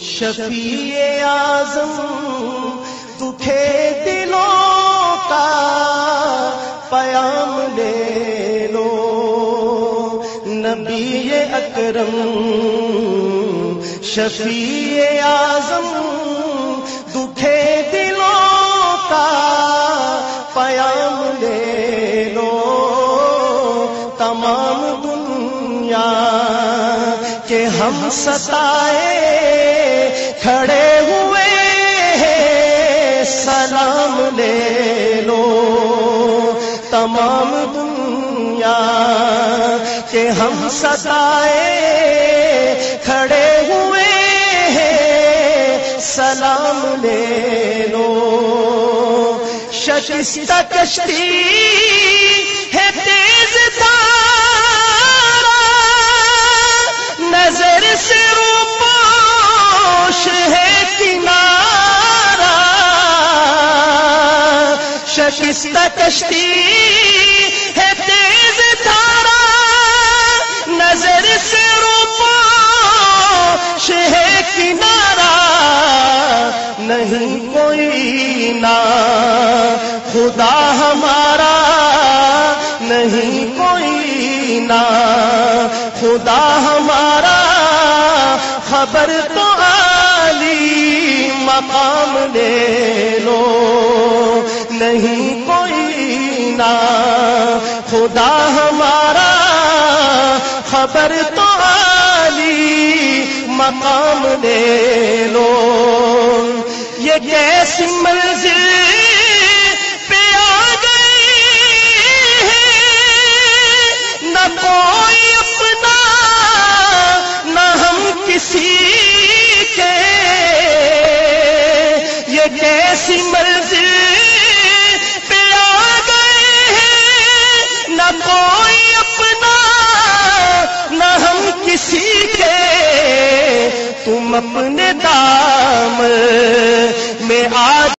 شفیع اعظم دکھے دلوں کا پیام لے لو، نبی اکرم شفیع اعظم دکھے دلوں کا پیام لے لو، تمام دنیا کہ ہم ستائے کھڑے ہوئے ہیں، سلام لے لو، تمام دنیا کہ ہم ستائے کھڑے ہوئے ہیں، سلام لے لو۔ شکستہ کشتی ہے تیز نظر سے روپوش ہے کنارہ، شکستہ کشتی ہے تیز دھارا، نظر سے روپوش ہے کنارہ، نہیں کوئی نا خدا ہمارا، نہیں کوئی نا خدا ہمارا، خبر تو عالی مقام لے لو، نہیں کوئی نا خدا ہمارا، خبر تو عالی مقام لے لو۔ یہ کیسی منزل پہ آ گئی ہے، نہ کوئی اپنا نہ ہم کسی کے، یہ کیسی منزل پہ آ گئے ہیں، نہ کوئی اپنا نہ ہم کسی کے، تم اپنے دام میں آ